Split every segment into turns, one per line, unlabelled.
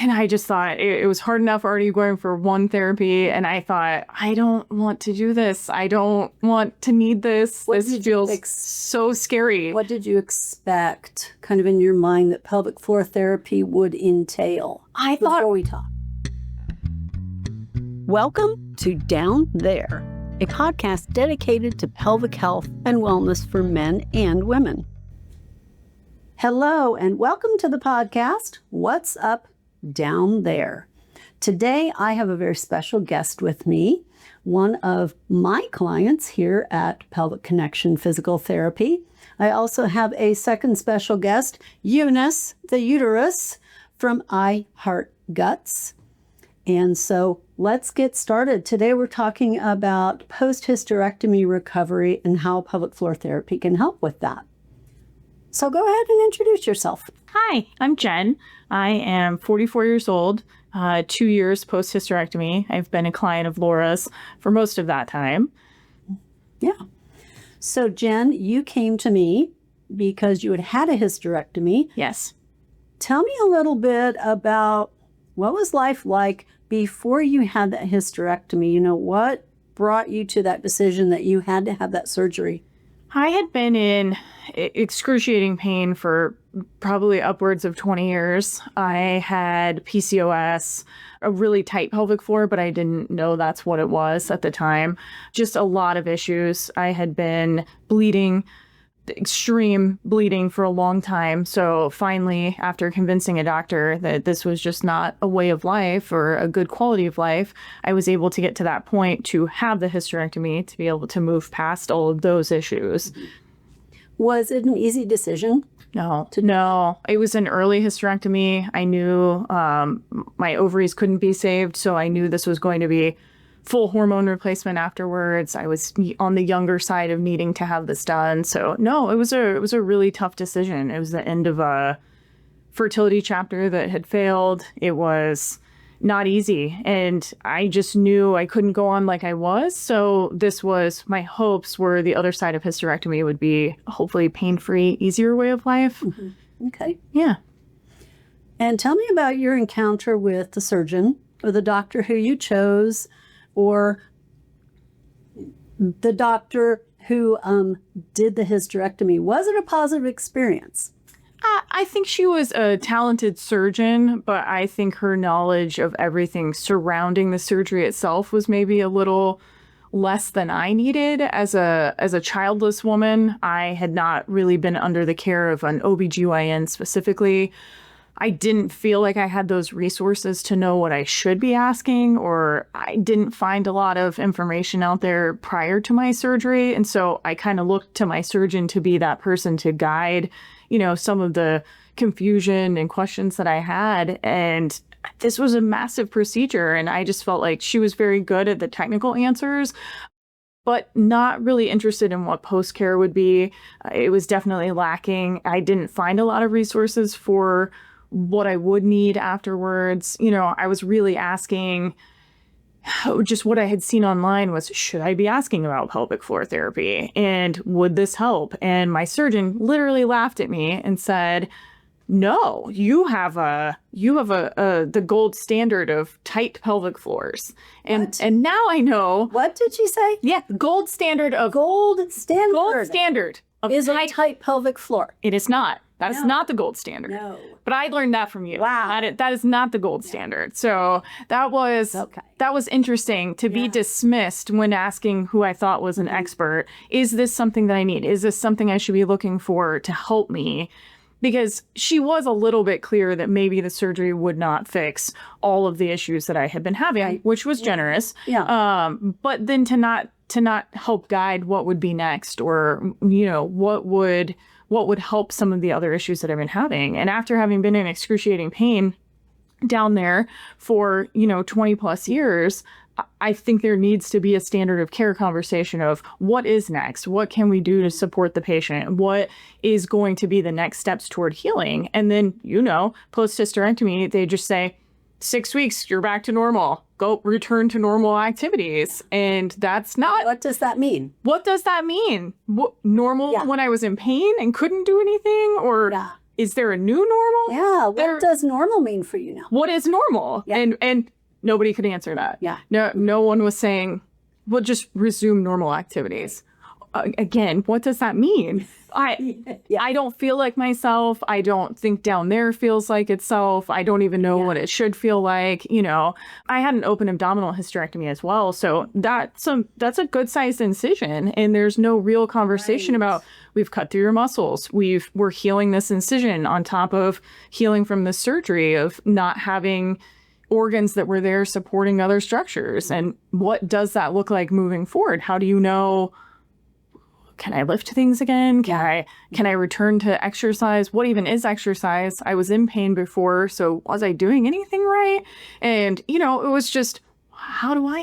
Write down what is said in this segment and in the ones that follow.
And I just thought it was hard enough already going for one therapy. And I thought, I don't want to do this. I don't want to need this. This feels so scary.
What did you expect kind of in your mind that pelvic floor therapy would entail? Before we talk. Welcome to Down There, a podcast dedicated to pelvic health and wellness for men and women. Hello, and welcome to the podcast, What's Up Down There. Today, I have a very special guest with me, one of my clients here at Pelvic Connection Physical Therapy. I also have a second special guest, Eunice, the uterus, from I Heart Guts. And so let's get started. Today, we're talking about post-hysterectomy recovery and how pelvic floor therapy can help with that. So go ahead and introduce yourself.
Hi, I'm Jen. I am 44 years old, 2 years post-hysterectomy. I've been a client of Laura's for most of that time.
Yeah. So Jen, you came to me because you had had a hysterectomy.
Yes.
Tell me a little bit about what was life like before you had that hysterectomy. You know, what brought you to that decision that you had to have that surgery?
I had been in excruciating pain for probably upwards of 20 years. I had PCOS, a really tight pelvic floor, but I didn't know that's what it was at the time. Just a lot of issues. I had been bleeding, extreme bleeding for a long time. So finally, after convincing a doctor that this was just not a way of life or a good quality of life, I was able to get to that point to have the hysterectomy to be able to move past all of those issues.
Was it an easy decision?
No. It was an early hysterectomy. I knew my ovaries couldn't be saved, so I knew this was going to be full hormone replacement afterwards. I was on the younger side of needing to have this done. So no, it was a really tough decision. It was the end of a fertility chapter that had failed. It was not easy. And I just knew I couldn't go on like I was. So my hopes were the other side of hysterectomy would be hopefully pain-free, easier way of life.
Mm-hmm. Okay.
Yeah.
And tell me about your encounter with the surgeon or the doctor who you chose, or the doctor who did the hysterectomy. Was it a positive experience?
I think she was a talented surgeon, but I think her knowledge of everything surrounding the surgery itself was maybe a little less than I needed. As a childless woman, I had not really been under the care of an OBGYN specifically. I didn't feel like I had those resources to know what I should be asking, or I didn't find a lot of information out there prior to my surgery. And so I kind of looked to my surgeon to be that person to guide, some of the confusion and questions that I had. And this was a massive procedure. And I just felt like she was very good at the technical answers, but not really interested in what post-care would be. It was definitely lacking. I didn't find a lot of resources for what I would need afterwards. I was really asking, just what I had seen online was, should I be asking about pelvic floor therapy? And would this help? And my surgeon literally laughed at me and said, no, you have the gold standard of tight pelvic floors. And now I know.
What did she say?
Yeah, gold standard of
is a tight pelvic floor.
It is not. That is not the gold standard.
No.
But I learned that from you.
Wow.
That is not the gold standard. So that was interesting to be dismissed when asking who I thought was an expert. Is this something that I need? Is this something I should be looking for to help me? Because she was a little bit clear that maybe the surgery would not fix all of the issues that I had been having, which was generous.
Yeah.
But then to not help guide what would be next, or what would help some of the other issues that I've been having. And after having been in excruciating pain down there for, 20 plus years, I think there needs to be a standard of care conversation of what is next? What can we do to support the patient? What is going to be the next steps toward healing? And then, post-hysterectomy, they just say, 6 weeks, you're back to normal. Go return to normal activities. And that's not...
What does that mean?
What does that mean? Normal when I was in pain and couldn't do anything? Or is there a new normal?
Yeah. What does normal mean for you now?
What is normal?
Yeah.
And nobody could answer that.
Yeah.
No one was saying, well, just resume normal activities. Again, what does that mean? I don't feel like myself. I don't think down there feels like itself. I don't even know what it should feel like. I had an open abdominal hysterectomy as well. So that's a good sized incision. And there's no real conversation about we've cut through your muscles. We're healing this incision on top of healing from the surgery of not having organs that were there supporting other structures. And what does that look like moving forward? How do you know, can I lift things again? Can I return to exercise? What even is exercise? I was in pain before, so was I doing anything right? And, it was just,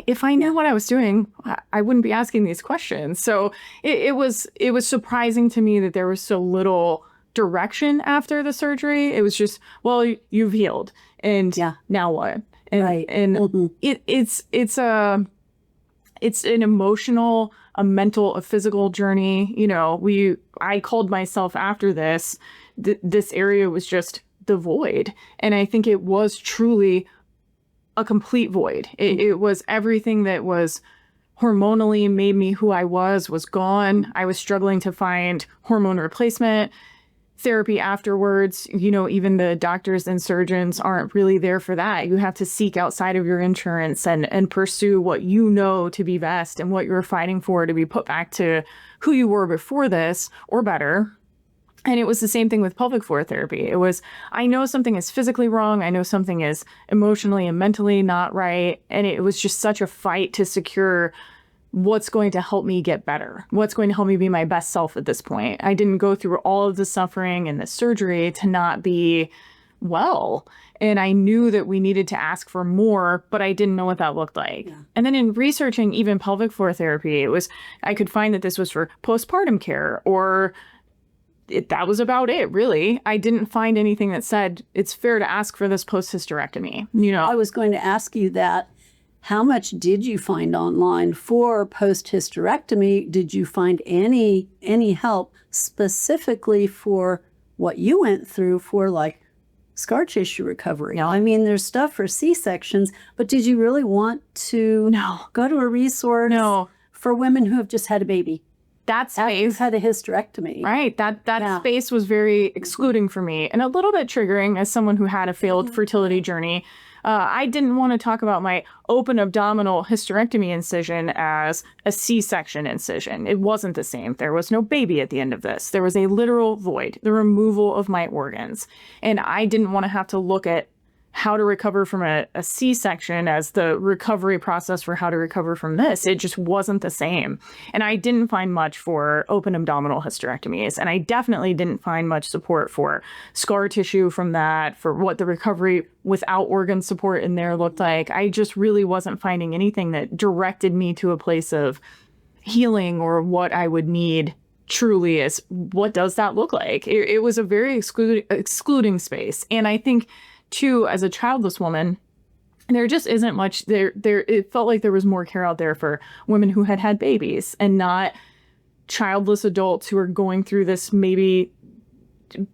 if I knew what I was doing, I wouldn't be asking these questions. So it was surprising to me that there was so little direction after the surgery. It was just, well, you've healed. And now what? And, and it's an emotional, a mental, a physical journey. I called myself after this, this area was just the void. And I think it was truly a complete void. It was everything that was hormonally made me who I was gone. I was struggling to find hormone replacement therapy afterwards. Even the doctors and surgeons aren't really there for that. You have to seek outside of your insurance and pursue what you know to be best and what you're fighting for to be put back to who you were before this or better. And it was the same thing with pelvic floor therapy. It was, I know something is physically wrong. I know something is emotionally and mentally not right. And it was just such a fight to secure what's going to help me get better, what's going to help me be my best self at this point. I didn't go through all of the suffering and the surgery to not be well. And I knew that we needed to ask for more, but I didn't know what that looked like. Yeah. And then in researching even pelvic floor therapy, I could find that this was for postpartum care or that was about it, really. I didn't find anything that said it's fair to ask for this post-hysterectomy.
I was going to ask you that. How much did you find online for post-hysterectomy? Did you find any help specifically for what you went through for like scar tissue recovery? I mean, there's stuff for C-sections, but did you really want to go to a resource for women who have just had a baby?
That space
had a hysterectomy.
Right. That space was very excluding for me and a little bit triggering as someone who had a failed fertility journey. I didn't want to talk about my open abdominal hysterectomy incision as a C-section incision. It wasn't the same. There was no baby at the end of this. There was a literal void, the removal of my organs. And I didn't want to have to look at how to recover from a C-section as the recovery process for how to recover from this. It just wasn't the same. And I didn't find much for open abdominal hysterectomies. And I definitely didn't find much support for scar tissue from that, for what the recovery without organ support in there looked like. I just really wasn't finding anything that directed me to a place of healing or what I would need truly is. What does that look like? It was a very excluding space. And I think too, as a childless woman, there just isn't much there. It felt like there was more care out there for women who had had babies and not childless adults who are going through this maybe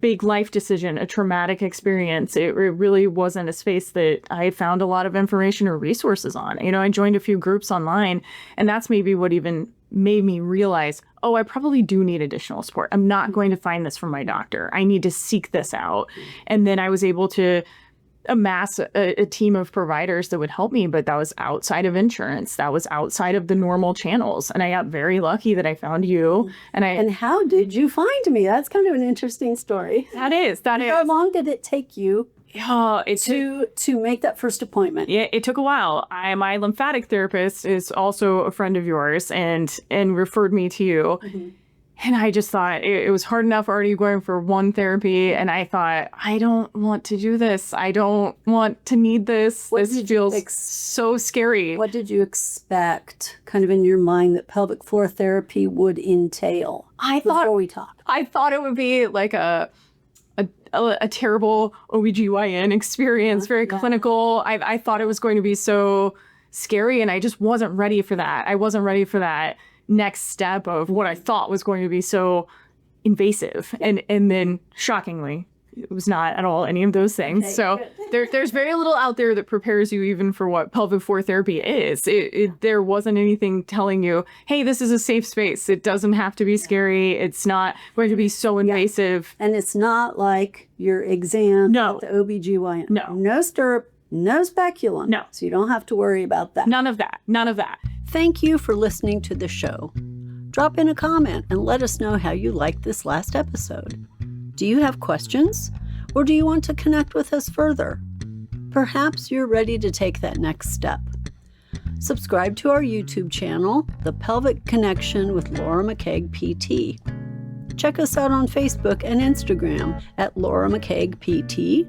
big life decision, a traumatic experience. It really wasn't a space that I found a lot of information or resources on. I joined a few groups online, and that's maybe what even made me realize, oh, I probably do need additional support. I'm not going to find this from my doctor. I need to seek this out. And then I was able to amass a team of providers that would help me, but that was outside of insurance. That was outside of the normal channels. And I got very lucky that I found you.
And how did you find me? That's kind of an interesting story.
That is.
How long did it take you to make that first appointment?
Yeah, it took a while. My lymphatic therapist is also a friend of yours and referred me to you. Mm-hmm. And I just thought it was hard enough already going for one therapy. And I thought, I don't want to do this. I don't want to need this. This feels so scary.
What did you expect kind of in your mind that pelvic floor therapy would entail? Before we talk.
I thought it would be like a terrible OBGYN experience, very clinical. I thought it was going to be so scary, and I just wasn't ready for that. I wasn't ready for that next step of what I thought was going to be so invasive and then shockingly It was not at all any of those things.
Okay,
So there's very little out there that prepares you even for what pelvic floor therapy is. There wasn't anything telling you, hey, this is a safe space. It doesn't have to be scary. It's not going to be so invasive.
And it's not like your exam
No.
at the OBGYN.
No.
No stirrup, no speculum.
No.
So you don't have to worry about that.
None of that. None of that.
Thank you for listening to the show. Drop in a comment and let us know how you liked this last episode. Do you have questions? Or do you want to connect with us further? Perhaps you're ready to take that next step. Subscribe to our YouTube channel, The Pelvic Connection with Laura McKaig PT. Check us out on Facebook and Instagram at Laura McKaig PT,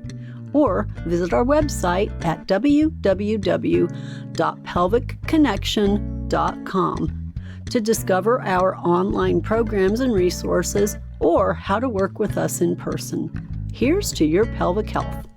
or visit our website at www.pelvicconnection.com to discover our online programs and resources or how to work with us in person. Here's to your pelvic health.